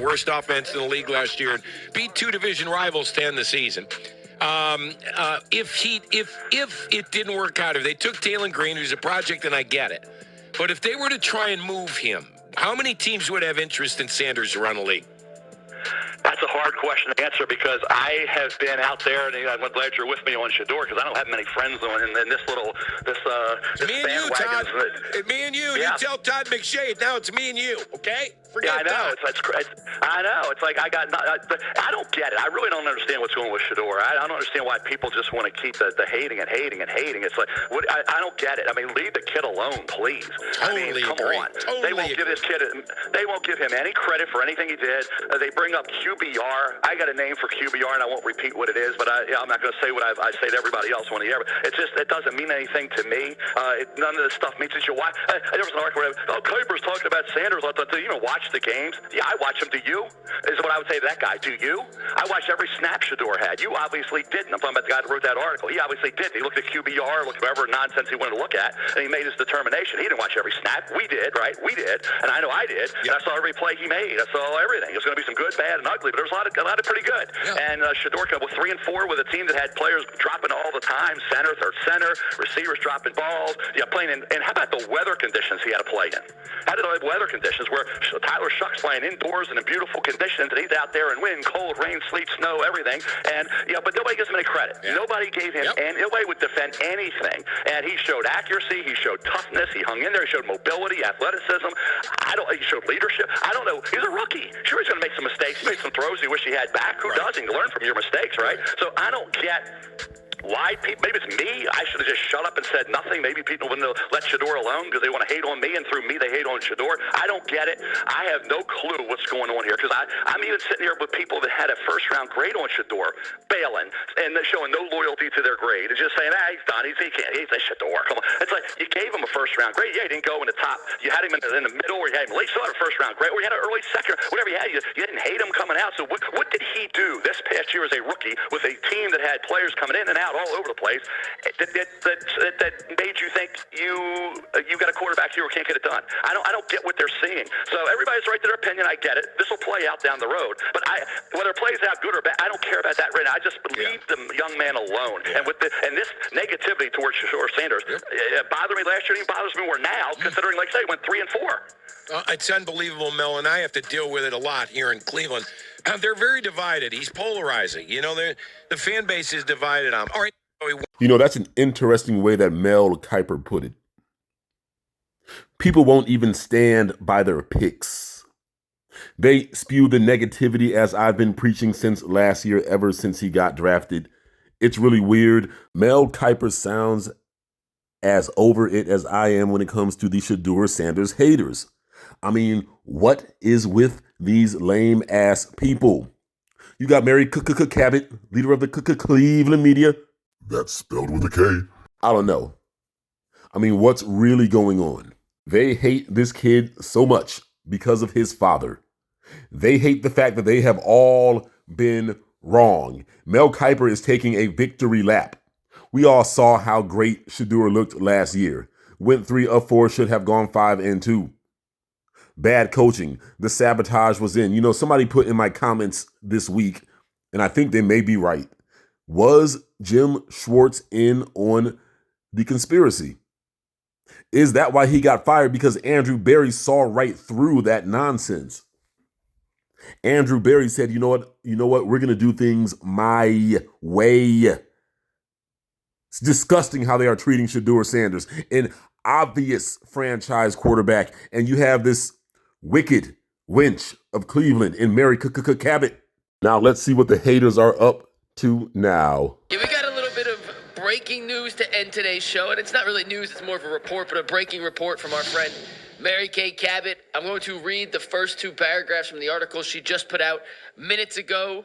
worst offense in the league last year, and beat two division rivals to end the season. If it didn't work out, if they took Taylor Green, who's a project, then I get it. But if they were to try and move him, how many teams would have interest in Sanders around the league? That's a hard question to answer because I have been out there, and I'm glad you're with me on Shedeur because I don't have many friends in this me and you, Todd. Me and you. Yeah. You tell Todd McShade. Now it's me and you. Okay. Forget I know. Todd. I know. It's like I don't get it. I really don't understand what's going on with Shedeur. I don't understand why people just want to keep the hating and hating and hating. It's like I don't get it. I mean, leave the kid alone, please. Totally come agree. on. Totally they won't give this kid. They won't give him any credit for anything he did. They bring up QBR. I got a name for QBR, and I won't repeat what it is, but I'm not going to say what I say to everybody else on the air. But it doesn't mean anything to me. None of this stuff means that you watch. There was an article where KIPER's talking about Sanders. I thought, do you even watch the games? Yeah, I watch them. Do you? Is what I would say to that guy. Do you? I watched every snap Shedeur had. You obviously didn't. I'm talking about the guy that wrote that article. He obviously did. He looked at QBR, looked at whatever nonsense he wanted to look at, and he made his determination. He didn't watch every snap. We did, right? We did, and I know I did. Yeah. And I saw every play he made. I saw everything. It was going to be some good, bad, and ugly, but there was a lot of pretty good. Yeah. And Shedeur was 3-4 with a team that had players dropping all the time, center, third center, receivers dropping balls. Yeah, playing in. And how about the weather conditions he had to play in? How did the weather conditions where Tyler Shuck's playing indoors and in beautiful conditions, and he's out there in wind, cold, rain, sleet, snow, everything. And but nobody gives him any credit. Yeah. Nobody gave him, and nobody would defend anything. And he showed accuracy, he showed toughness, he hung in there, he showed mobility, athleticism. He showed leadership. I don't know. He's a rookie. Sure, he's going to make some mistakes. He made some throws he wish he had back. Who doesn't? Learn from your mistakes, right? So I don't get why people, maybe it's me, I should have just shut up and said nothing. Maybe people wouldn't have let Shedeur alone because they want to hate on me, and through me they hate on Shedeur. I don't get it. I have no clue what's going on here because I'm even sitting here with people that had a first-round grade on Shedeur, bailing, and they're showing no loyalty to their grade. It's just saying, he's done. He can't. He's a Shedeur. Come on. It's like you gave him a first-round grade. Yeah, he didn't go in the top. You had him in the middle, or you had him late. You still had a first-round grade, or you had an early second, whatever you had. You didn't hate him coming out. So what did he do this past year as a rookie with a team that had players coming in and out all over the place that made you think you got a quarterback here who can't get it done? I don't get what they're seeing. So everybody's right to their opinion. I get it. This will play out down the road. But whether it plays out good or bad, I don't care about that right now. I just leave the young man alone. Yeah. And this negativity towards Shedeur Sanders, it bothered me last year. It bothers me more now, considering, like I say, went 3-4. It's unbelievable, Mel, and I have to deal with it a lot here in Cleveland. They're very divided. He's polarizing. The fan base is divided on him. All right. That's an interesting way that MEL KIPER put it. People won't even stand by their picks. They spew the negativity as I've been preaching since last year, ever since he got drafted. It's really weird. MEL KIPER sounds as over it as I am when it comes to the Shedeur Sanders haters. I mean, what is with these lame ass people? You got Mary Cabot, leader of the Cleveland media. That's spelled with a K. I don't know. I mean, what's really going on? They hate this kid so much because of his father. They hate the fact that they have all been wrong. MEL KIPER is taking a victory lap. We all saw how great Shedeur looked last year. Went 3 of 4, should have gone 5-2. Bad coaching. The sabotage was in. Somebody put in my comments this week, and I think they may be right. Was Jim Schwartz in on the conspiracy? Is that why he got fired? Because Andrew Berry saw right through that nonsense. Andrew Berry said, you know what? We're going to do things my way. It's disgusting how they are treating Shedeur Sanders, an obvious franchise quarterback. And you have this wicked wench of Cleveland in Mary Cabot. Now let's see what the haters are up to now. Yeah, we got a little bit of breaking news to end today's show, and it's not really news, it's more of a report, but a breaking report from our friend Mary Kay Cabot. I'm going to read the first 2 paragraphs from the article she just put out minutes ago.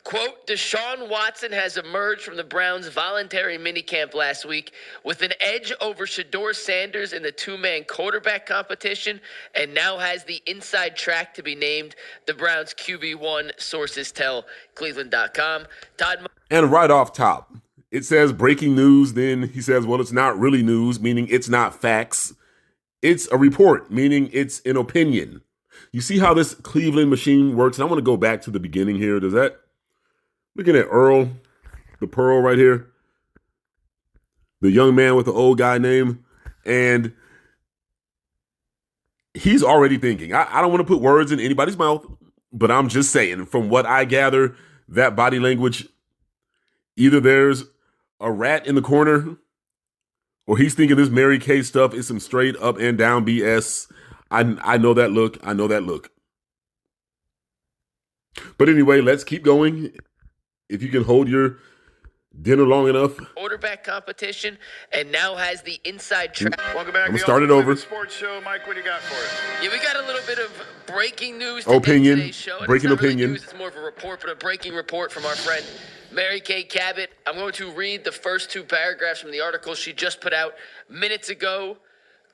Quote, Deshaun Watson has emerged from the Browns' voluntary minicamp last week with an edge over Shedeur Sanders in the 2-man quarterback competition and now has the inside track to be named the Browns' QB1, sources tell Cleveland.com. And right off top, it says breaking news. Then he says, well, it's not really news, meaning it's not facts. It's a report, meaning it's an opinion. You see how this Cleveland machine works? And I want to go back to the beginning here. Does that, looking at Earl, the Pearl right here, the young man with the old guy name, and he's already thinking. I don't want to put words in anybody's mouth, but I'm just saying, from what I gather, that body language, either there's a rat in the corner, or he's thinking this Mary Kay stuff is some straight up and down BS. I know that look. I know that look. But anyway, let's keep going. If you can hold your dinner long enough. Quarterback competition, and now has the inside track. Welcome back. I'm gonna start it over. Sports show, Mike. What do you got for us? Yeah, we got a little bit of breaking news to Opinion. end today's show. And Breaking it's not really opinion. news, it's more of a report, but a breaking report from our friend Mary Kay Cabot. I'm going to read the first two paragraphs from the article she just put out minutes ago.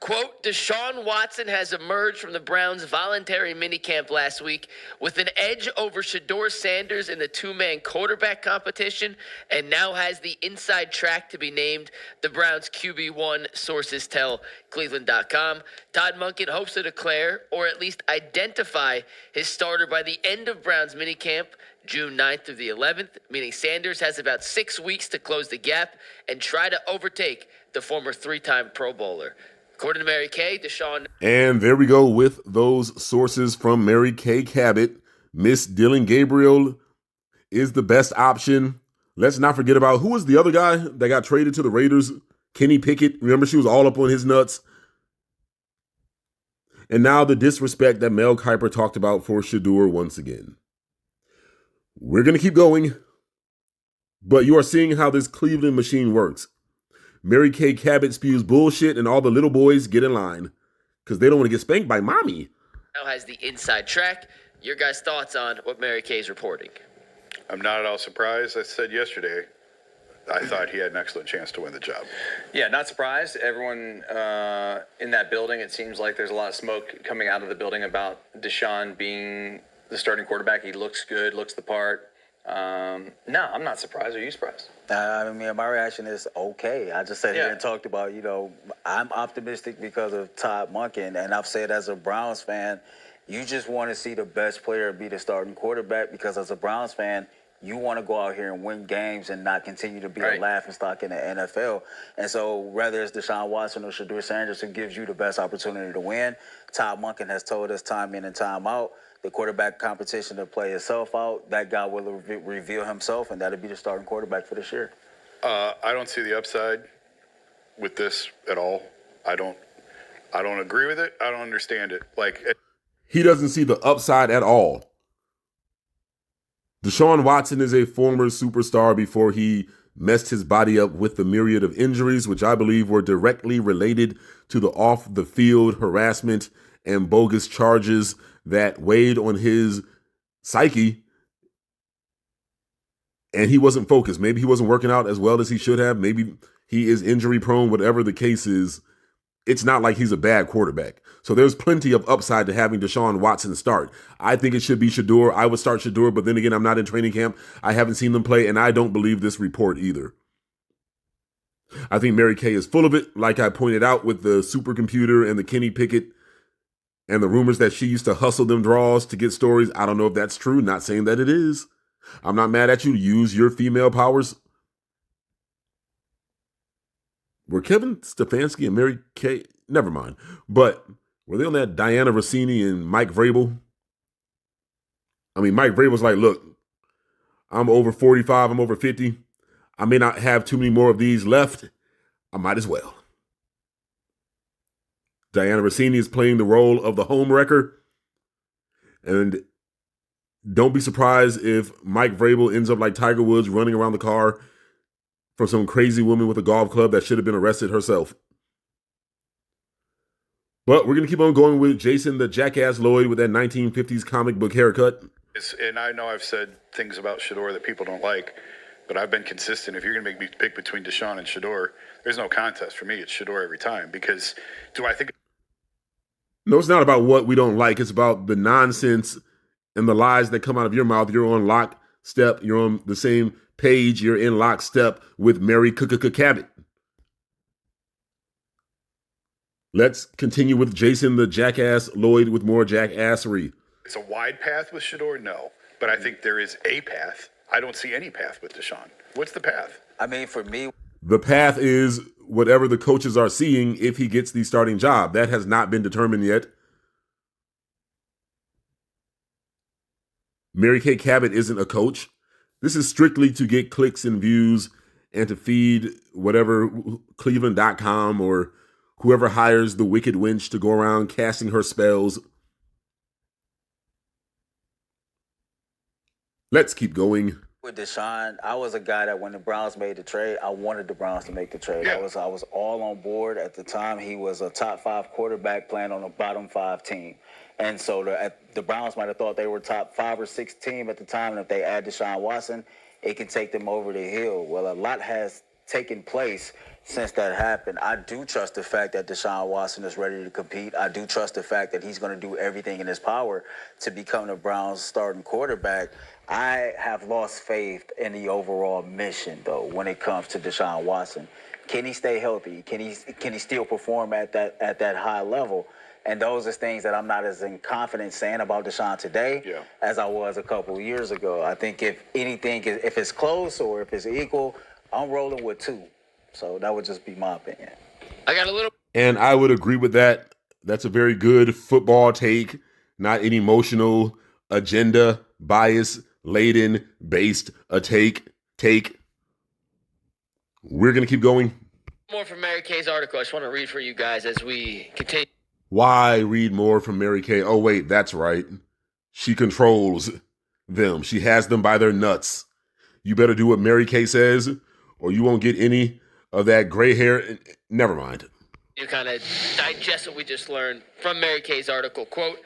Quote, Deshaun Watson has emerged from the Browns' voluntary minicamp last week with an edge over Shedeur Sanders in the two-man quarterback competition and now has the inside track to be named the Browns' QB1, sources tell Cleveland.com. Todd Monken hopes to declare, or at least identify, his starter by the end of Browns minicamp, June 9th through the 11th, meaning Sanders has about 6 weeks to close the gap and try to overtake the former three-time Pro Bowler. According to Mary Kay, Deshaun. And there we go with those sources from Mary Kay Cabot. Miss Dylan Gabriel is the best option. Let's not forget about, who was the other guy that got traded to the Raiders? Kenny Pickett. Remember, she was all up on his nuts. And now the disrespect that Mel Kiper talked about for Shedeur once again. We're going to keep going. But you are seeing how this Cleveland machine works. Mary Kay Cabot spews bullshit and all the little boys get in line because they don't want to get spanked by mommy. Now has the inside track. Your guys' thoughts on what Mary Kay is reporting? I'm not at all surprised. I said yesterday, I thought he had an excellent chance to win the job. Yeah, not surprised. Everyone in that building, it seems like there's a lot of smoke coming out of the building about Deshaun being the starting quarterback. He looks good, looks the part. No, I'm not surprised. Are you surprised? I mean, my reaction is okay. I just sat here and talked about, I'm optimistic because of Todd Monken, and I've said as a Browns fan, you just want to see the best player be the starting quarterback because as a Browns fan, you want to go out here and win games and not continue to be a laughingstock in the NFL. And so whether it's Deshaun Watson or Shedeur Sanders who gives you the best opportunity to win, Todd Monken has told us time in and time out, the quarterback competition to play itself out, that guy will reveal himself, and that'll be the starting quarterback for this year. I don't see the upside with this at all. I don't agree with it. I don't understand it. He doesn't see the upside at all. Deshaun Watson is a former superstar before he messed his body up with the myriad of injuries, which I believe were directly related to the off-the-field harassment and bogus charges that weighed on his psyche, and he wasn't focused. Maybe he wasn't working out as well as he should have. Maybe he is injury prone, whatever the case is. It's not like he's a bad quarterback. So there's plenty of upside to having Deshaun Watson start. I think it should be Shedeur. I would start Shedeur, but then again, I'm not in training camp. I haven't seen them play, and I don't believe this report either. I think Mary Kay is full of it, like I pointed out with the supercomputer and the Kenny Pickett and the rumors that she used to hustle them draws to get stories. I don't know if that's true. Not saying that it is. I'm not mad at you. Use your female powers. Were Kevin Stefanski and Mary Kay? Never mind. But were they on that Diana Rossini and Mike Vrabel? I mean, Mike Vrabel's like, look, I'm over 45. I'm over 50. I may not have too many more of these left. I might as well. Diana Rossini is playing the role of the home wrecker. And don't be surprised if Mike Vrabel ends up like Tiger Woods running around the car for some crazy woman with a golf club that should have been arrested herself. But we're going to keep on going with Jason the Jackass Lloyd with that 1950s comic book haircut. And I know I've said things about Shedeur that people don't like, but I've been consistent. If you're going to make me pick between Deshaun and Shedeur, there's no contest for me. It's Shedeur every time. Because do I think... No, it's not about what we don't like. It's about the nonsense and the lies that come out of your mouth. You're on lockstep. You're on the same page. You're in lockstep with Mary Cabot. Let's continue with Jason the Jackass Lloyd with more jackassery. It's a wide path with Shedeur, no. But I think there is a path. I don't see any path with Deshaun. What's the path? I mean, for me, the path is whatever the coaches are seeing if he gets the starting job. That has not been determined yet. Mary Kay Cabot isn't a coach. This is strictly to get clicks and views and to feed whatever Cleveland.com or whoever hires the Wicked Wench to go around casting her spells. Let's keep going. with Deshaun, I was a guy that when the Browns made the trade, I wanted the Browns to make the trade. Yeah. I was all on board at the time. He was a top 5 quarterback playing on a bottom 5 team. And so the Browns might have thought they were top 5 or 6 team at the time. And if they add Deshaun Watson, it can take them over the hill. Well, a lot has taken place since that happened. I do trust the fact that Deshaun Watson is ready to compete. I do trust the fact that he's going to do everything in his power to become the Browns' starting quarterback. I have lost faith in the overall mission, though, when it comes to Deshaun Watson. Can he stay healthy? Can he still perform at that high level? And those are things that I'm not as in confident saying about Deshaun today as I was a couple of years ago. I think if anything, if it's close or if it's equal, I'm rolling with 2. So that would just be my opinion. I got a little. And I would agree with that. That's a very good football take, not an emotional agenda, bias laden based take. We're going to keep going. More from Mary Kay's article. I just want to read for you guys as we continue. Why read more from Mary Kay? Oh, wait, that's right. She controls them. She has them by their nuts. You better do what Mary Kay says, or you won't get any of that gray hair. Never mind. You kind of digest what we just learned from Mary Kay's article. Quote,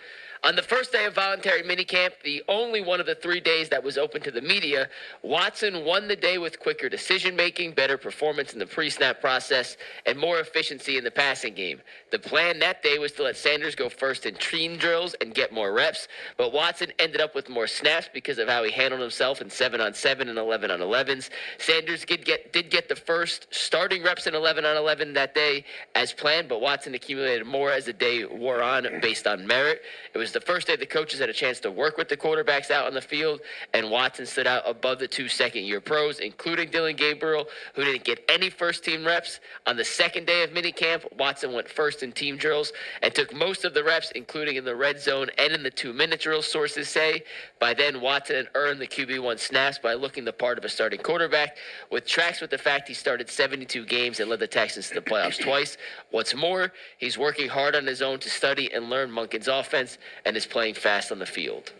on the first day of voluntary minicamp, the only one of the 3 days that was open to the media, Watson won the day with quicker decision-making, better performance in the pre-snap process, and more efficiency in the passing game. The plan that day was to let Sanders go first in team drills and get more reps, but Watson ended up with more snaps because of how he handled himself in 7-on-7 and 11-on-11s. Sanders did get the first starting reps in 11-on-11 that day as planned, but Watson accumulated more as the day wore on based on merit. It was the first day the coaches had a chance to work with the quarterbacks out on the field, and Watson stood out above the 2 second-year pros, including Dylan Gabriel, who didn't get any first-team reps. On the second day of minicamp, Watson went first in team drills and took most of the reps, including in the red zone and in the 2-minute drills, sources say. By then, Watson had earned the QB1 snaps by looking the part of a starting quarterback, with tracks with the fact he started 72 games and led the Texans to the playoffs twice. What's more, he's working hard on his own to study and learn Monken's offense and is playing fast on the field.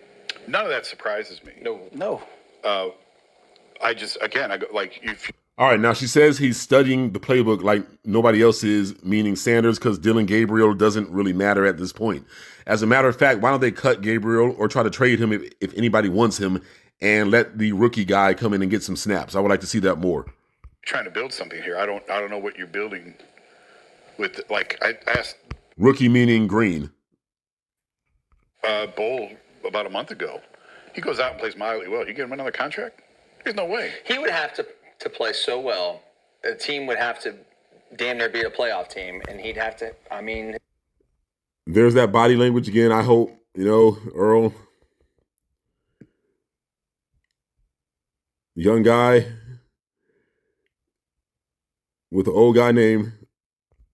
None of that surprises me. No. I just, again, I go like you. All right, now she says he's studying the playbook like nobody else is, meaning Sanders, because Dylan Gabriel doesn't really matter at this point. As a matter of fact, why don't they cut Gabriel or try to trade him if anybody wants him and let the rookie guy come in and get some snaps? I would like to see that more. Trying to build something here. I don't know what you're building with. Like I asked Rookie meaning green. Bull about a month ago. He goes out and plays mildly well. You get him another contract? There's no way. He would have to play so well. The team would have to damn near beat a playoff team, and he'd have to, I mean. There's that body language again. I hope, Earl, young guy with an old guy name.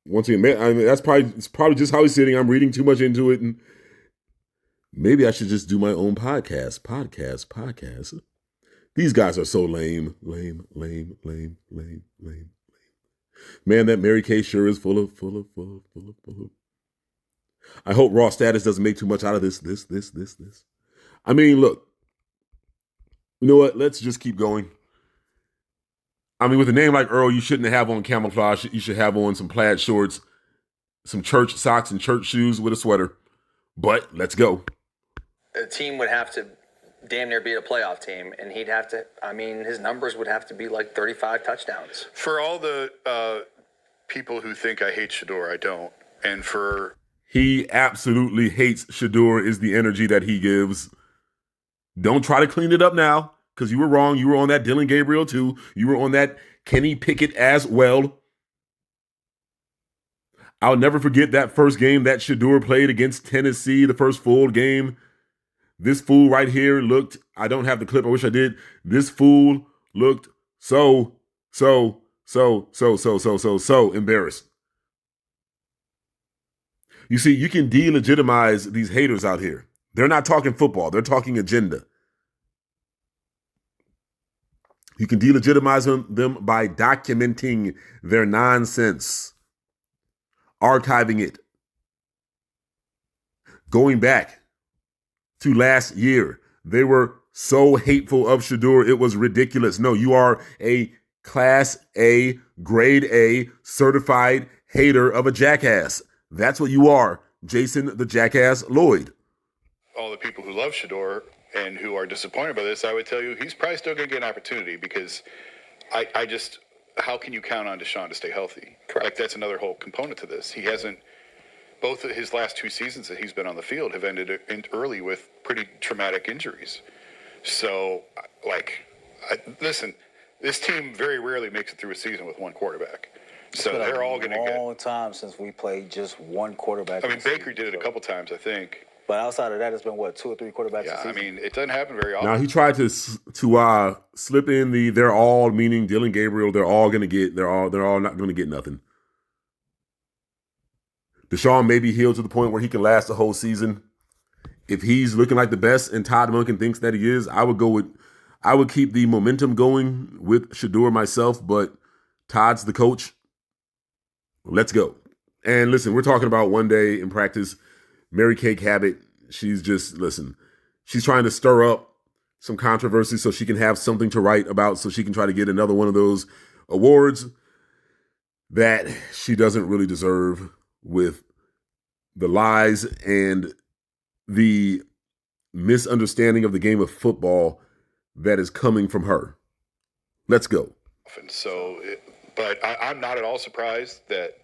Once again, I mean, it's probably just how he's sitting. I'm reading too much into it, and maybe I should just do my own podcast. These guys are so lame. Man, that Mary Kay sure is full of. I hope Raw Status doesn't make too much out of this. I mean, look, you know what? Let's just keep going. I mean, with a name like Earl, you shouldn't have on camouflage. You should have on some plaid shorts, some church socks and church shoes with a sweater. But let's go. The team would have to damn near beat a playoff team, and he'd have to, I mean, his numbers would have to be like 35 touchdowns. For all the people who think I hate Shedeur, I don't. And for... He absolutely hates Shedeur is the energy that he gives. Don't try to clean it up now, because you were wrong. You were on that Dylan Gabriel too. You were on that Kenny Pickett as well. I'll never forget that first game that Shedeur played against Tennessee, the first full game. This fool right here looked, I don't have the clip, I wish I did. This fool looked so embarrassed. You see, you can delegitimize these haters out here. They're not talking football, they're talking agenda. You can delegitimize them by documenting their nonsense, archiving it, going back to last year. They were so hateful of Shedeur, it was ridiculous. No, you are a Class A, Grade A, certified hater of a jackass. That's what you are, Jason the Jackass Lloyd. All the people who love Shedeur and who are disappointed by this, I would tell you he's probably still going to get an opportunity because I just, how can you count on Deshaun to stay healthy? Correct. Like, that's another whole component to this. He hasn't, both of his last 2 seasons that he's been on the field have ended early with pretty traumatic injuries. So, listen, this team very rarely makes it through a season with one quarterback. So they're all going to get. It's been a long time since we played just one quarterback. I mean, Baker did it a couple times, I think. But outside of that, it's been, 2 or 3 quarterbacks Yeah, a season? I mean, it doesn't happen very often. Now, he tried to slip in the they're all, meaning Dylan Gabriel, they're all not going to get nothing. Deshaun may be healed to the point where he can last the whole season. If he's looking like the best and Todd Monken thinks that he is, I would keep the momentum going with Shedeur myself, but Todd's the coach. Let's go. And listen, we're talking about one day in practice. Mary Kay Cabot, she's trying to stir up some controversy so she can have something to write about, so she can try to get another one of those awards that she doesn't really deserve, with the lies and the misunderstanding of the game of football that is coming from her. Let's go. But I'm not at all surprised that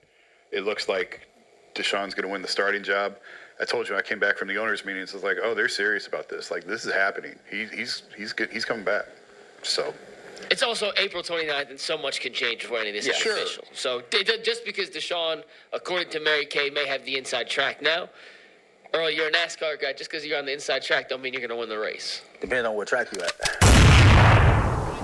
it looks like Deshaun's going to win the starting job. I told you I came back from the owners' meetings. I was like, oh, they're serious about this. Like, this is happening. He's good. He's coming back. So it's also April 29th, and so much can change before any of this is official. So just because Deshaun, according to Mary Kay, may have the inside track now, Earl, you're a NASCAR guy. Just because you're on the inside track don't mean you're going to win the race. Depending on what track you at.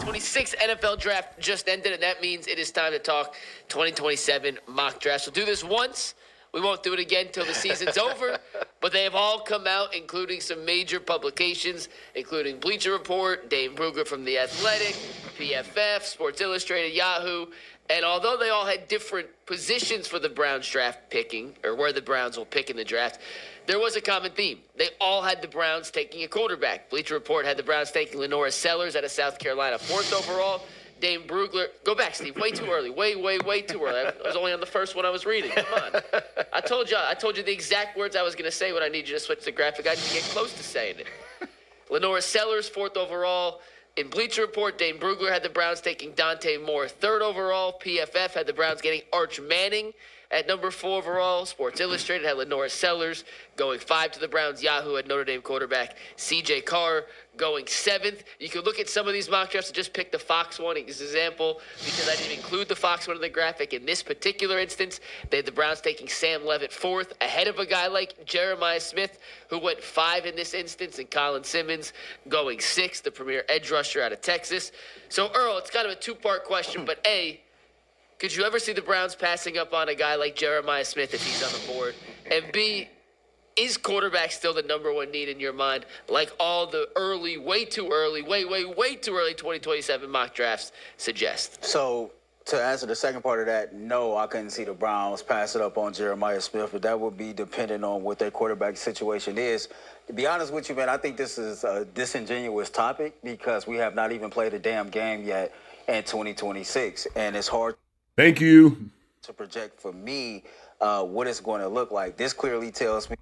2026 NFL draft just ended, and that means it is time to talk 2027 mock drafts. We'll do this once. We won't do it again until the season's over, but they have all come out, including some major publications, including Bleacher Report, Dane Brugler from The Athletic, PFF, Sports Illustrated, Yahoo. And although they all had different positions for the Browns draft picking, or where the Browns will pick in the draft, there was a common theme. They all had the Browns taking a quarterback. Bleacher Report had the Browns taking Lenora Sellers out of South Carolina, 4th overall. Dane Brugler, go back, Steve. Way too early. Way too early. I was only on the first one I was reading. Come on. I told you the exact words I was going to say when I need you to switch the graphic. I didn't get close to saying it. Lenora Sellers, 4th overall. In Bleacher Report, Dane Brugler had the Browns taking Dante Moore 3rd overall. PFF had the Browns getting Arch Manning at number 4 overall. Sports Illustrated had Lenora Sellers going 5 to the Browns. Yahoo had Notre Dame quarterback C.J. Carr going 7th. You can look at some of these mock drafts and just pick the Fox one as an example, because I didn't include the Fox one in the graphic. In this particular instance, they had the Browns taking Sam Levitt 4th, ahead of a guy like Jeremiah Smith, who went 5 in this instance, and Colin Simmons going 6th, the premier edge rusher out of Texas. So, Earl, it's kind of a 2-part question, but A, could you ever see the Browns passing up on a guy like Jeremiah Smith if he's on the board? And B, is quarterback still the number one need in your mind, like all the early, way too early 2027 mock drafts suggest? So, to answer the second part of that, no, I couldn't see the Browns pass it up on Jeremiah Smith, but that would be dependent on what their quarterback situation is. To be honest with you, man, I think this is a disingenuous topic because we have not even played a damn game yet in 2026, and it's hard. Thank you. To project for me what it's going to look like. This clearly tells me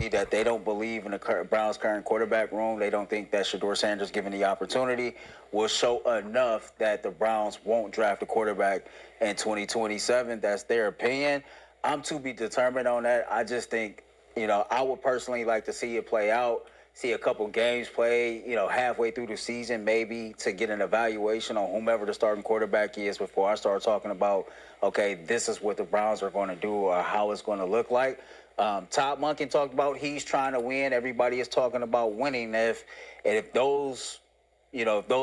that they don't believe in the Browns' current quarterback room. They don't think that Shedeur Sanders, given the opportunity, will show enough that the Browns won't draft a quarterback in 2027. That's their opinion. I'm to be determined on that. I just think, I would personally like to see it play out see a couple games played, halfway through the season, maybe to get an evaluation on whomever the starting quarterback is before I start talking about, okay, this is what the Browns are going to do or how it's going to look like. Todd Monken talked about he's trying to win. Everybody is talking about winning. If those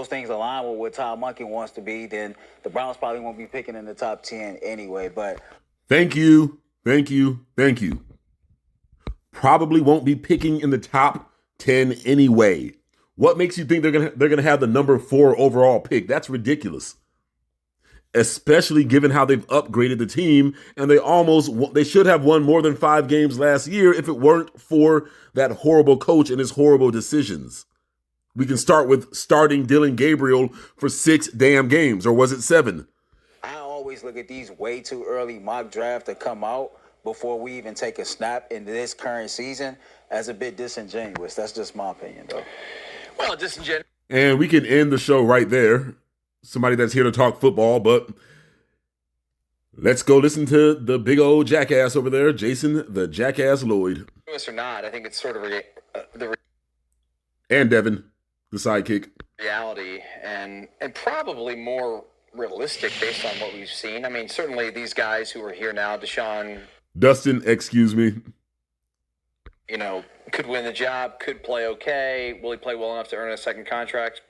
things align with what Todd Monken wants to be, then the Browns probably won't be picking in the top 10 anyway. But thank you. Probably won't be picking in the top 10 anyway. What makes you think they're gonna have the number 4 overall pick? That's ridiculous. Especially given how they've upgraded the team, and they should have won more than 5 games last year if it weren't for that horrible coach and his horrible decisions. We can start with starting Dylan Gabriel for 6 damn games, or was it 7? I always look at these way too early mock draft to come out before we even take a snap in this current season as a bit disingenuous. That's just my opinion, though. Well, disingenuous. And we can end the show right there. Somebody that's here to talk football, but let's go listen to the big old jackass over there, Jason the Jackass Lloyd. Or not, I think it's sort of and Devin, the sidekick. reality and probably more realistic based on what we've seen. I mean, certainly these guys who are here now, Dustin, excuse me. Could win the job, could play okay. Will he play well enough to earn a second contract?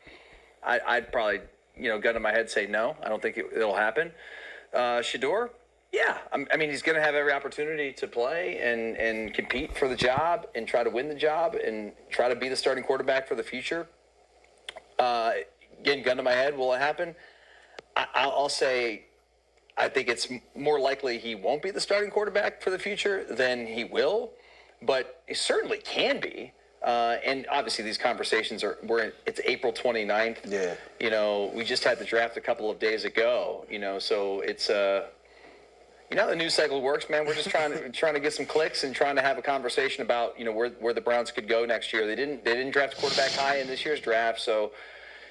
I'd probably, gun to my head say no. I don't think it'll happen. Shedeur, yeah. I mean, he's going to have every opportunity to play and compete for the job and try to win the job and try to be the starting quarterback for the future. Again, gun to my head, will it happen? I'll say I think it's more likely he won't be the starting quarterback for the future than he will, but he certainly can be. And obviously these conversations it's April 29th. Yeah. We just had the draft a couple of days ago, so it's, the news cycle works, man. We're just trying to get some clicks and trying to have a conversation about, where the Browns could go next year. They didn't draft a quarterback high in this year's draft. So,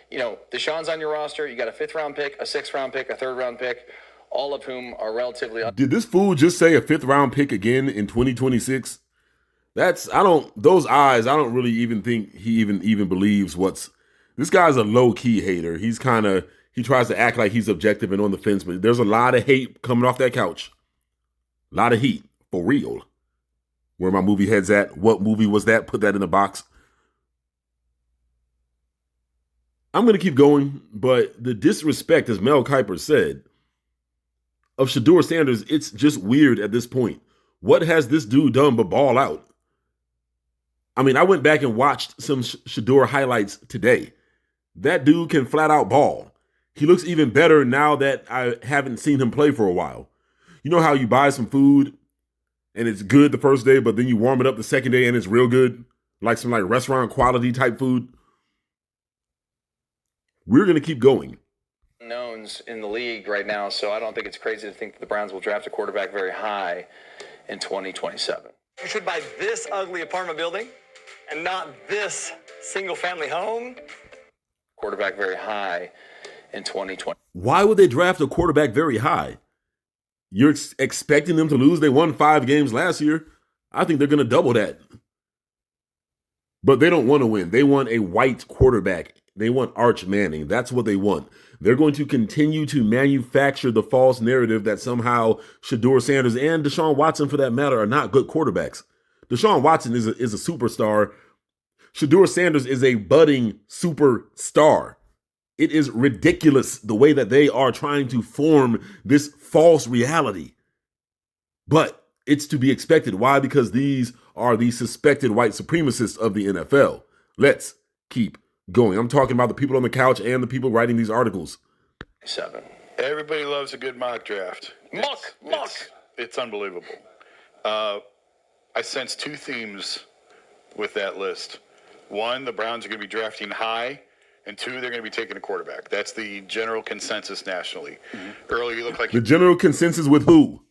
Deshaun's on your roster. You got a 5th round pick, a 6th round pick, a 3rd round pick, all of whom are relatively. Did this fool just say a 5th round pick again in 2026? I don't really even think he even believes this guy's a low key hater. He tries to act like he's objective and on the fence, but there's a lot of hate coming off that couch. A lot of heat, for real. Where my movie head's at? What movie was that? Put that in the box. I'm going to keep going, but the disrespect, as Mel KIPER said, of Shedeur Sanders, it's just weird at this point. What has this dude done but ball out? I mean, I went back and watched some Shedeur highlights today. That dude can flat out ball. He looks even better now that I haven't seen him play for a while. You know how you buy some food and it's good the first day, but then you warm it up the second day and it's real good? Like some restaurant quality type food? We're going to keep going. Knowns in the league right now, so I don't think it's crazy to think that the Browns will draft a quarterback very high in 2027. You should buy this ugly apartment building and not this single-family home. Quarterback very high in 2020. Why would they draft a quarterback very high? You're expecting them to lose? They won 5 games last year. I think they're going to double that. But they don't want to win. They want a white quarterback. They want Arch Manning. That's what they want. They're going to continue to manufacture the false narrative that somehow Shedeur Sanders and Deshaun Watson, for that matter, are not good quarterbacks. Deshaun Watson is a superstar. Shedeur Sanders is a budding superstar. It is ridiculous the way that they are trying to form this false reality. But it's to be expected. Why? Because these are the suspected white supremacists of the NFL. Let's keep going. I'm talking about the people on the couch and the people writing these articles. 7. Everybody loves a good mock draft. It's unbelievable. I sense 2 themes with that list. 1, the Browns are going to be drafting high, and 2, they're going to be taking a quarterback. That's the general consensus nationally. Mm-hmm. Earlier, you look like the general consensus with who?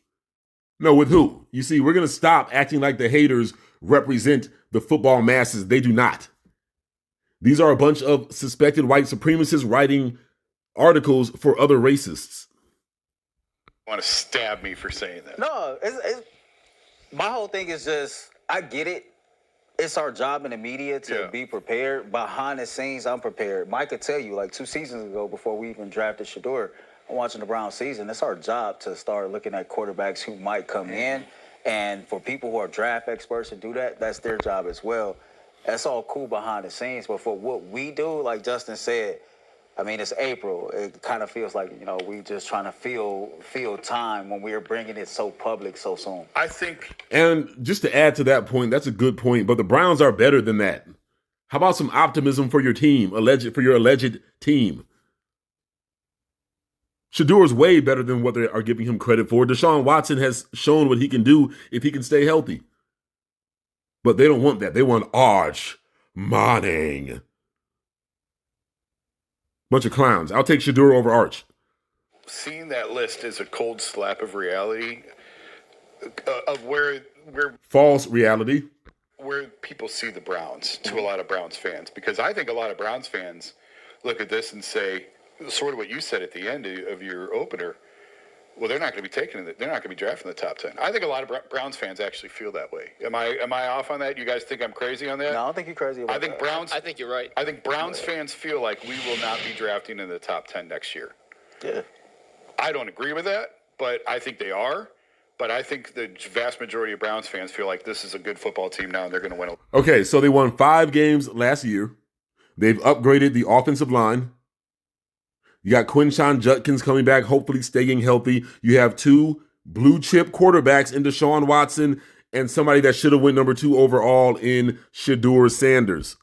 No, with who? You see, we're going to stop acting like the haters represent the football masses. They do not. These are a bunch of suspected white supremacists writing articles for other racists. You want to stab me for saying that? No, my whole thing is just, I get it. it's our job in the media to be prepared. Behind the scenes, I'm prepared. Mike could tell you, like 2 seasons ago, before we even drafted Shedeur, I'm watching the Browns season. It's our job to start looking at quarterbacks who might come in. And for people who are draft experts to do that, that's their job as well. That's all cool behind the scenes. But for what we do, like Justin said, I mean, it's April. It kind of feels like, we just trying to feel time when we're bringing it so public so soon. I think. And just to add to that point, that's a good point. But the Browns are better than that. How about some optimism for your team, for your alleged team? Shedeur's way better than what they are giving him credit for. Deshaun Watson has shown what he can do if he can stay healthy. But they don't want that. They want Arch Manning. Bunch of clowns. I'll take Shedeur over Arch. Seeing that list is a cold slap of reality of where false reality, where people see the Browns to a lot of Browns fans. Because I think a lot of Browns fans look at this and say, sort of what you said at the end of your opener, well, they're not going to be they're not going to be drafting the top 10. I think a lot of Browns fans actually feel that way. Am I off on that? You guys think I'm crazy on that? No, I don't think you're crazy about that. I think you're right. I think Browns fans feel like we will not be drafting in the top 10 next year. Yeah. I don't agree with that, but I think they are. But I think the vast majority of Browns fans feel like this is a good football team now and they're going to win. Okay, so they won 5 games last year. They've upgraded the offensive line. You got Quinshon Judkins coming back, hopefully staying healthy. You have 2 blue chip quarterbacks in Deshaun Watson and somebody that should have went number 2 overall in Shedeur Sanders.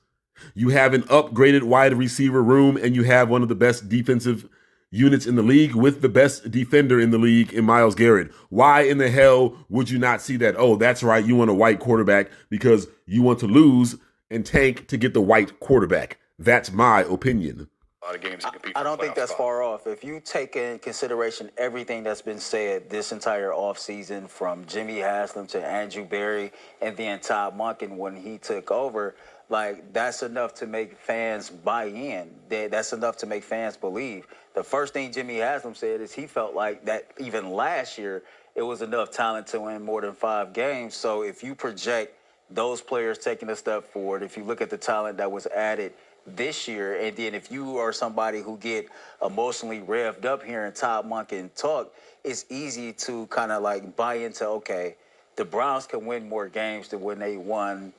You have an upgraded wide receiver room, and you have one of the best defensive units in the league with the best defender in the league in Myles Garrett. Why in the hell would you not see that? Oh, that's right, you want a white quarterback because you want to lose and tank to get the white quarterback. That's my opinion. A lot of games I don't think that's far off. If you take in consideration everything that's been said this entire offseason, from Jimmy Haslam to Andrew Berry and then Todd Monken when he took over, like, that's enough to make fans buy in. That's enough to make fans believe. The first thing Jimmy Haslam said is he felt like that even last year it was enough talent to win more than 5 games. So if you project those players taking a step forward, if you look at the talent that was added this year, and then if you are somebody who get emotionally revved up hearing Todd Monken talk, it's easy to kind of like buy into, okay, the Browns can win more games than when they won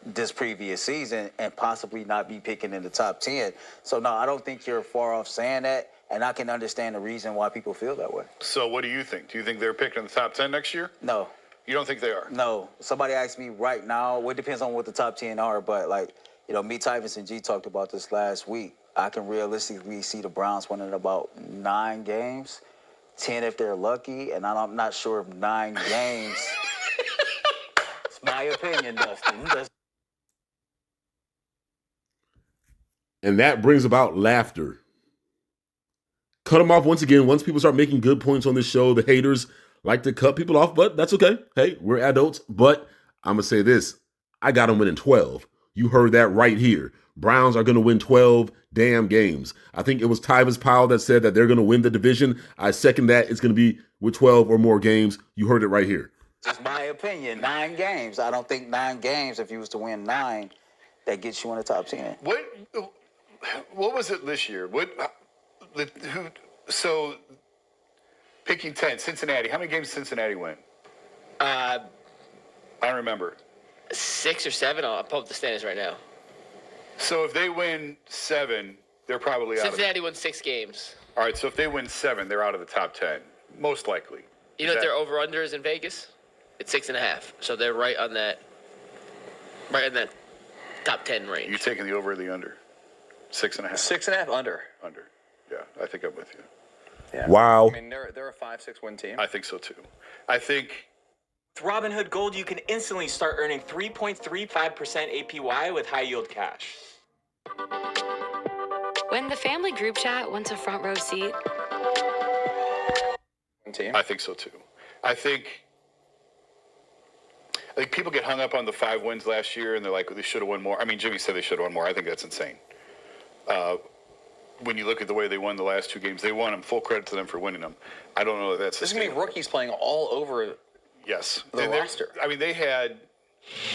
this previous season and possibly not be picking in the top 10. So no, I don't think you're far off saying that, and I can understand the reason why people feel that way. So what do you think? Do you think they're picking in the top 10 next year? No. You don't think they are? No. Somebody asked me right now, well, it depends on what the top 10 are, but like, me, Tyvus, and G talked about this last week. I can realistically see the Browns winning about 9 games, 10 if they're lucky, and I'm not sure if 9 games. It's my opinion, Dustin. And that brings about laughter. Cut them off once again. Once people start making good points on this show, the haters like to cut people off, but that's okay. Hey, we're adults. But I'm going to say this. I got them winning 12. You heard that right here. Browns are going to win 12 damn games. I think it was Tyvus Powell that said that they're going to win the division. I second that. It's going to be with 12 or more games. You heard it right here. Just my opinion. 9 games. I don't think 9 games, if you was to win 9, that gets you in the top 10. What was it this year? So picking 10, Cincinnati. How many games did Cincinnati win? I don't remember. 6 or 7. I'll pull up the standings right now. So if they win 7, they're probably out. Cincinnati won 6 games. All right, so if they win 7, they're out of the top 10, most likely. You know what their over/under is in Vegas? It's 6.5. So they're right in that top 10 range. You taking the over or the under? 6.5. 6.5 under. Under. Yeah, I think I'm with you. Yeah. Wow. I mean, they're a 5-6 win team. I think so too. I think. With Robinhood Gold, you can instantly start earning 3.35% APY with high-yield cash. When the family group chat wants a front row seat. I think so too. I think people get hung up on the 5 wins last year, and they're like, they should have won more. I mean, Jimmy said they should have won more. I think that's insane. When you look at the way they won the last 2 games, they won them. Full credit to them for winning them. I don't know if that's. There's going to be rookies playing all over. Yes. The roster. I mean, they had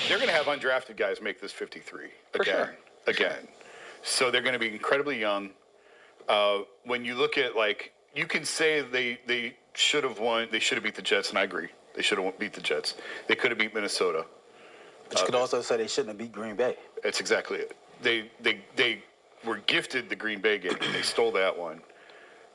They're going to have undrafted guys make this 53 For again. sure. Again. So they're going to be incredibly young. When you look at, like, you can say they should have won. They should have beat the Jets, and I agree. They should have beat the Jets. They could have beat Minnesota. But you could also say they shouldn't have beat Green Bay. That's exactly it. They were gifted the Green Bay game. They stole that one.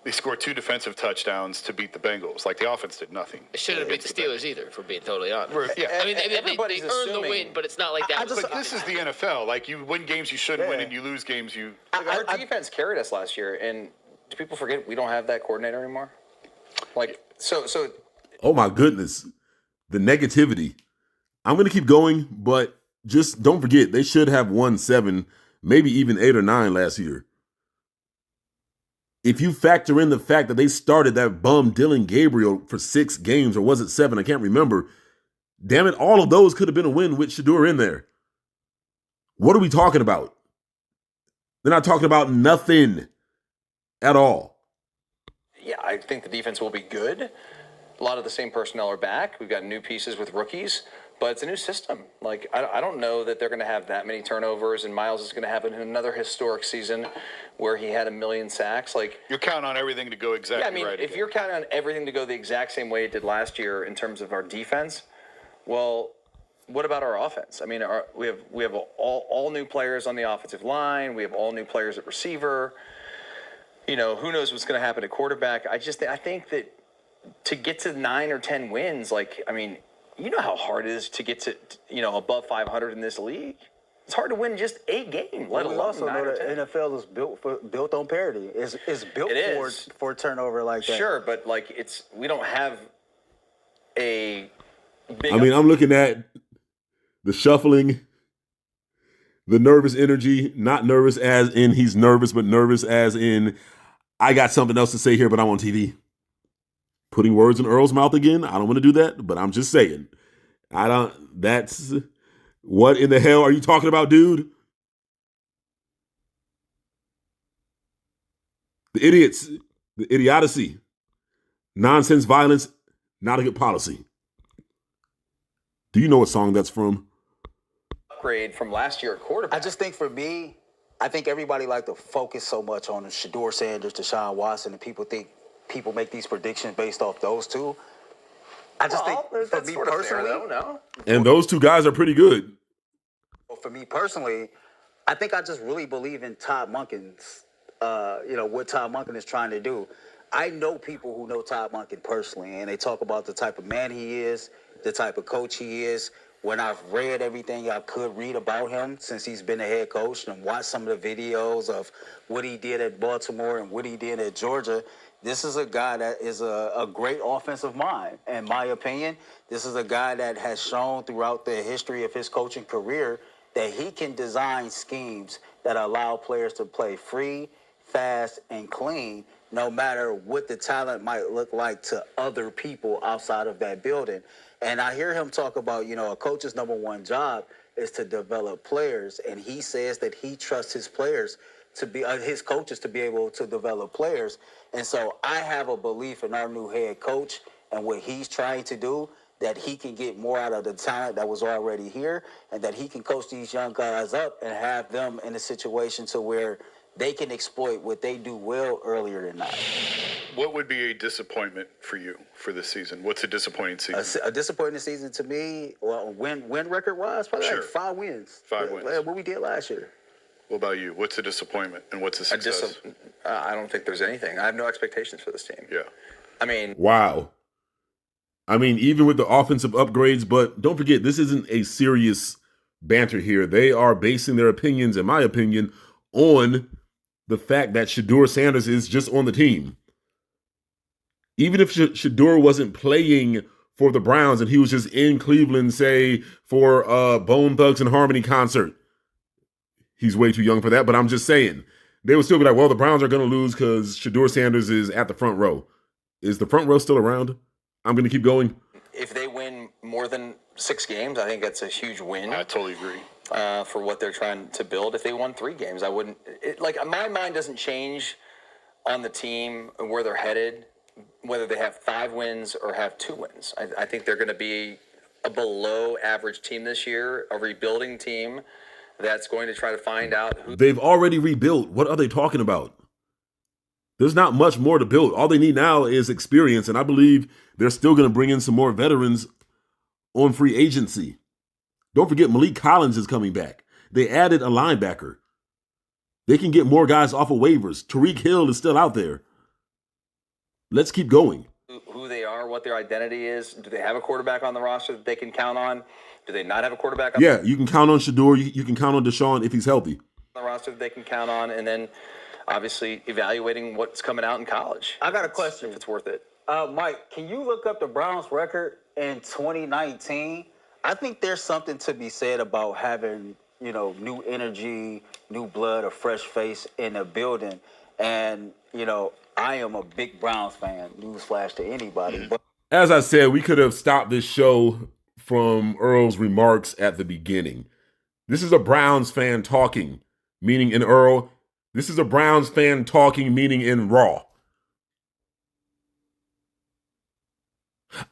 They scored 2 defensive touchdowns to beat the Bengals. Like, the offense did nothing. They shouldn't have beat the Steelers either, for being totally honest. Yeah. I mean, they Everybody's earned the assuming- win, but it's not like that. But this is the NFL. Like, you win games you shouldn't win, and you lose games you. Our defense carried us last year, and do people forget we don't have that coordinator anymore? Like, so Oh my goodness. The negativity. I'm going to keep going, but just don't forget, they should have won 7, maybe even 8 or 9 last year. If you factor in the fact that they started that bum Dylan Gabriel for 6 games, or was it 7? I can't remember. Damn it, all of those could have been a win with Shedeur in there. What are we talking about? They're not talking about nothing at all. yeah, I think the defense will be good. A lot of the same personnel are back. We've got new pieces with rookies, but it's a new system. Like, I don't know that they're going to have that many turnovers, and Miles is going to have another historic season where he had 1 million sacks. Like, You're counting on everything to go exactly yeah, I mean, right. if you're counting on everything to go the exact same way it did last year in terms of our defense, well, what about our offense? I mean, we have all new players on the offensive line. We have all new players at receiver. You know, who knows what's going to happen at quarterback? I think that to get to 9 or 10 wins, like, I mean, you know how hard it is to get to, above 500 in this league. It's hard to win just 8 games. Well, we also 9 know or that 10. NFL is built on parity. It's built It is. for turnover like that. Sure, but like we don't have a big. I mean, I'm looking at the shuffling, the nervous energy, not nervous as in he's nervous, but nervous as in I got something else to say here, but I'm on TV. Putting words in Earl's mouth again. I don't want to do that, but I'm just saying. That's what in the hell are you talking about, dude? The idiots, the idiocy, nonsense, violence, not a good policy. Do you know what song that's from? Upgrade from last year at quarterback. I just think for me, I think everybody like to focus so much on Shedeur Sanders, Deshaun Watson, and people make these predictions based off those two. I just think for me personally, And those 2 guys are pretty good. for me personally, I think I just really believe in Todd Monken's, what Todd Monken is trying to do. I know people who know Todd Monken personally, and they talk about the type of man he is, the type of coach he is. When I've read everything I could read about him since he's been a head coach and watched some of the videos of what he did at Baltimore and what he did at Georgia, this is a guy that is a great offensive mind. In my opinion, this is a guy that has shown throughout the history of his coaching career that he can design schemes that allow players to play free, fast, and clean, no matter what the talent might look like to other people outside of that building. And I hear him talk about, a coach's number one job is to develop players. And he says that he trusts his players to be, his coaches to be able to develop players. And so I have a belief in our new head coach and what he's trying to do, that he can get more out of the talent that was already here, and that he can coach these young guys up and have them in a situation to where they can exploit what they do well earlier than not. What would be a disappointment for you for this season? What's a disappointing season? A disappointing season to me, well, win record-wise, probably Sure. like 5 wins. 5 wins. Like what we did last year. What about you? What's a disappointment and what's a success? I don't think there's anything. I have no expectations for this team. Yeah. I mean, Wow. I mean, even with the offensive upgrades, but don't forget, this isn't a serious banter here. They are basing their opinions, in my opinion, on the fact that Shedeur Sanders is just on the team. Even if Shedeur wasn't playing for the Browns and he was just in Cleveland, say, for a Bone Thugs and Harmony concert, he's way too young for that, but I'm just saying, they would still be like, well, the Browns are going to lose because Shedeur Sanders is at the front row. Is the front row still around? I'm going to keep going. if they win more than 6 games, I think that's a huge win. I totally agree. For what they're trying to build. If they won 3 games, I wouldn't. My mind doesn't change on the team and where they're headed, whether they have 5 wins or have 2 wins. I think they're going to be a below average team this year, a rebuilding team that's going to try to find out who. They've already rebuilt. What are they talking about? There's not much more to build. All they need now is experience, and I believe they're still going to bring in some more veterans on free agency. Don't forget Malik Collins is coming back. They added a linebacker. They can get more guys off of waivers. Tariq Hill is still out there. Let's keep going. Who they are, what their identity is. Do they have a quarterback on the roster that they can count on? Do they not have a quarterback on Yeah, you can count on Shedeur. You can count on Deshaun if he's healthy. the roster that they can count on, and then obviously evaluating what's coming out in college. I got a question. If it's worth it. Mike, can you look up the Browns' record in 2019? I think there's something to be said about having, new energy, new blood, a fresh face in the building. And, I am a big Browns fan. Newsflash to anybody. But as I said, we could have stopped this show from Earl's remarks at the beginning. This is a Browns fan talking, meaning in Earl. This is a Browns fan talking, meaning in Raw.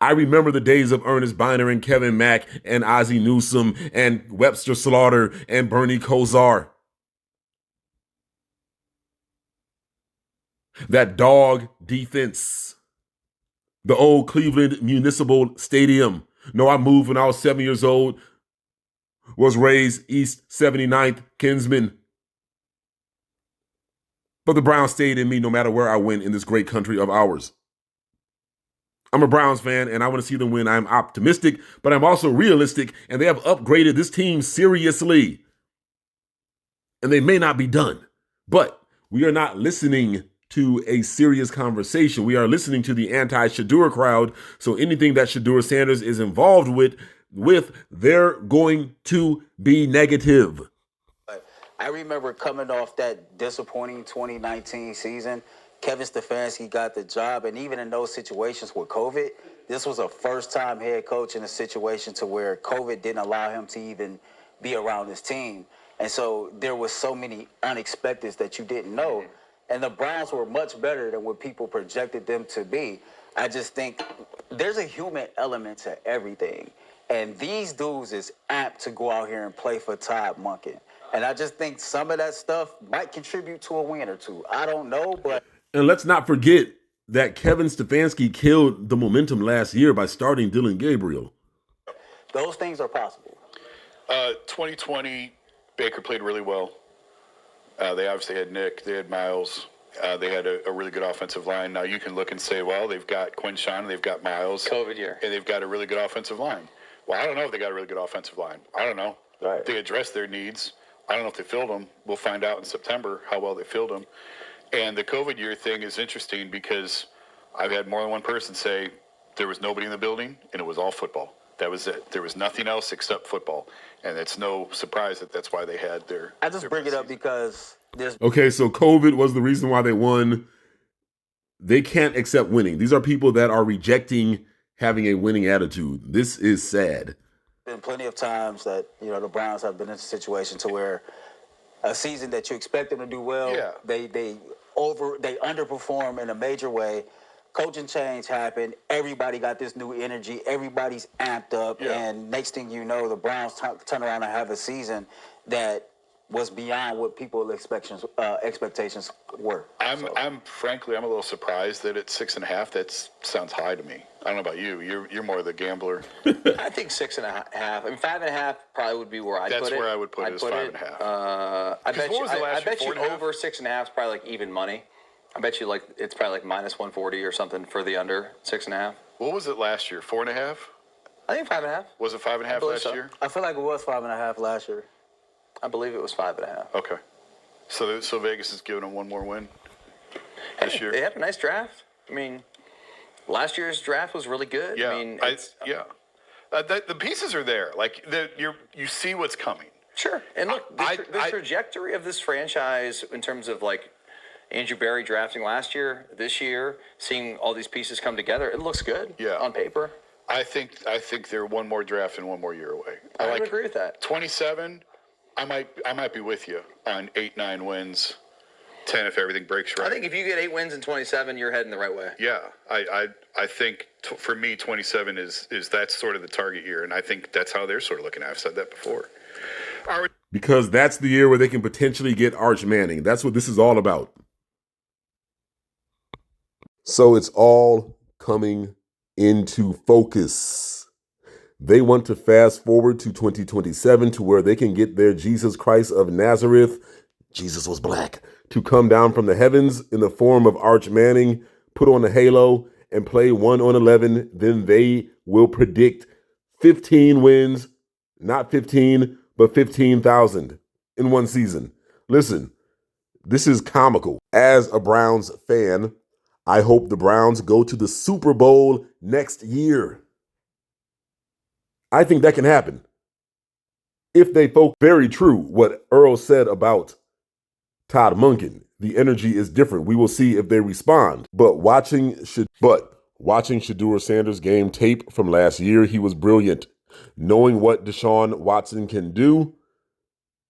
I remember the days of Ernest Biner and Kevin Mack and Ozzie Newsome and Webster Slaughter and Bernie Kosar. That dog defense. The old Cleveland Municipal Stadium. No, I moved when I was 7 years old. Was raised East 79th Kinsman. But the Browns stayed in me no matter where I went in this great country of ours. I'm a Browns fan, and I want to see them win. I'm optimistic, but I'm also realistic, and they have upgraded this team seriously. And they may not be done, but we are not listening to a serious conversation. We are listening to the anti-Shedeur crowd, so anything that Shedeur Sanders is involved with, they're going to be negative. I remember coming off that disappointing 2019 season, Kevin Stefanski got the job, and even in those situations with COVID, this was a first-time head coach in a situation to where COVID didn't allow him to even be around his team. And so there was so many unexpecteds that you didn't know. And the Browns were much better than what people projected them to be. I just think there's a human element to everything. And these dudes is apt to go out here and play for Todd Monken. And I just think some of that stuff might contribute to a win or two. I don't know, but... And let's not forget that Kevin Stefanski killed the momentum last year by starting Dylan Gabriel. Those things are possible. 2020, Baker played really well. They obviously had Nick, they had Miles, they had a really good offensive line. Now you can look and say, well, they've got Quinshawn, they've got Miles. COVID year. And they've got a really good offensive line. Well, I don't know if they got a really good offensive line. I don't know. Right. They addressed their needs. I don't know if they filled them. We'll find out in September how well they filled them. And the COVID year thing is interesting because I've had more than one person say there was nobody in the building and it was all football. That was it. There was nothing else except football. And it's no surprise that that's why they had their... I just bring it up because there's... Okay, so COVID was the reason why they won. They can't accept winning. These are people that are rejecting having a winning attitude. This is sad. Been plenty of times that, the Browns have been in a situation to where a season that you expect them to do well, they underperform in a major way. Coaching change happened. Everybody got this new energy. Everybody's amped up. Yeah. And next thing you know, the Browns turn around and have a season that was beyond what people's expectations were. I'm frankly, I'm a little surprised that it's 6.5. That sounds high to me. I don't know about you. You're more the gambler. I think 6.5. I mean, 5.5 probably would be where I'd put it. That's where I would put it, is 5.5. I bet you $4.5? over 6.5 is probably like even money. I bet you it's probably like minus 140 or something for the under 6.5. What was it last year? 4.5? I think 5.5. Was it 5.5 last year? I feel like it was 5.5 last year. I believe it was 5.5. Okay. So Vegas is giving them one more win this year. They had a nice draft. I mean, last year's draft was really good. Yeah. I mean, the pieces are there. Like you see what's coming. Sure. And look, the trajectory of this franchise in terms of like Andrew Berry drafting last year, this year, seeing all these pieces come together, it looks good on paper. I think they're one more draft and one more year away. I would agree with that. 27, I might be with you on 8-9 wins. 10 if everything breaks right. I think if you get 8 wins in 27, you're heading the right way. Yeah, I think for me 27 is that's sort of the target year, and I think that's how they're sort of looking at it. I've said that before. Because that's the year where they can potentially get Arch Manning. That's what this is all about. So it's all coming into focus. They want to fast forward to 2027 to where they can get their Jesus Christ of Nazareth, Jesus was black, to come down from the heavens in the form of Arch Manning, put on a halo, and play 1 on 11. Then they will predict 15 wins, not 15, but 15,000 in one season. Listen, this is comical. As a Browns fan, I hope the Browns go to the Super Bowl next year. I think that can happen. If they focus, very true what Earl said about Todd Monken. The energy is different. We will see if they respond. But watching Shedeur Sanders' game tape from last year, he was brilliant. Knowing what Deshaun Watson can do,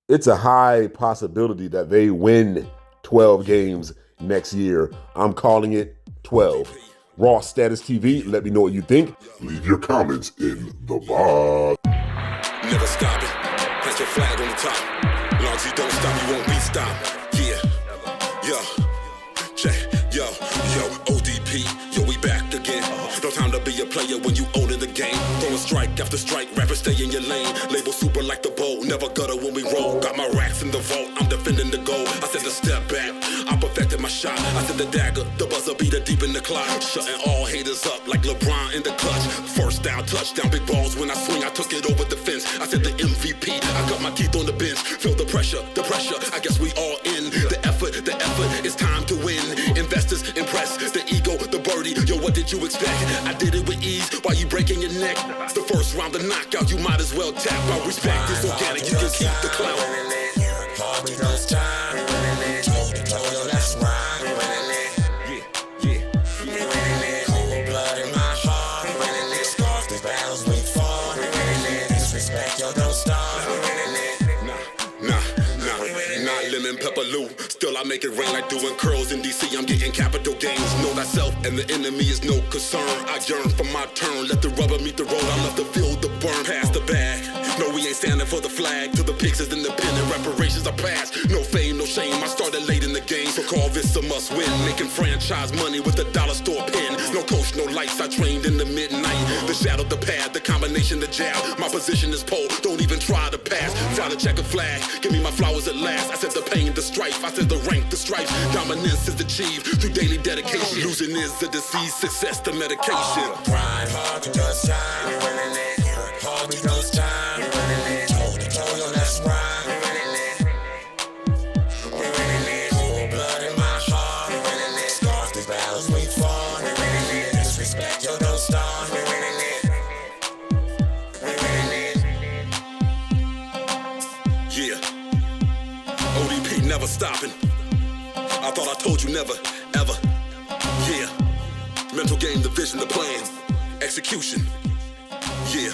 it's a high possibility that they win 12 games next year. I'm calling it 12. Raw Status TV, let me know what you think. Leave your comments in the box. Never stop it. Plant your flag on the top. Long as you don't stop, you won't be stopped. Yo, ODP, yo, we back again. No time to be a player when you own in the game. Throwing strike after strike, rappers stay in your lane. Label super like the bowl, never gutter when we roll. Got my racks in the vault, I'm defending the goal. I said to step back, I perfected my shot. I said the dagger, the buzzer beater deep in the clock. Shutting all haters up like LeBron in the clutch. First down, touchdown, big balls when I swing. I took it over the fence. I said the MVP, I cut my teeth on the bench. Feel the pressure, I guess we all in. The effort, it's time to win. Investors impressed, the ego, the birdie. Yo, what did you expect? I did it with ease while you breaking your neck. The first round, the knockout, you might as well tap. Our respect is organic, you can keep the clout. Pepperloo. Still I make it rain like doing curls in DC. I'm getting capital gains. Know thyself and the enemy is no concern. I yearn for my turn. Let the rubber meet the road. I love to feel the burn. Pass the bag. No, we ain't standing for the flag. Till the pigs is in the pen and reparations are passed. No fame, no shame. I started late in the game. So call this a must win. Making franchise money with a dollar store pen. No coach, no lights. I trained in the midnight. The shadow, the pad, the combination, the jab. My position is pole. Don't even try to pass. Fly the checkered flag. Give me my flowers at last. I said the pain, the strife. I said the rank, the strife. Dominance is achieved through daily dedication. Losing is a disease, success to medication. Grind hard because time, we're winning it. Work hard because time, we're winning it. Toe to toe, yo, let's ride. We're winning it. We're winning it. Cold blood in my heart. We're winning it. Scars through battles we fought. We're winning it. Disrespect, yo, don't start. We're winning it. We're winning it. Yeah. ODP never stopping. I thought I told you never, ever. Yeah. Mental game, the vision, the plan. Execution. Yeah.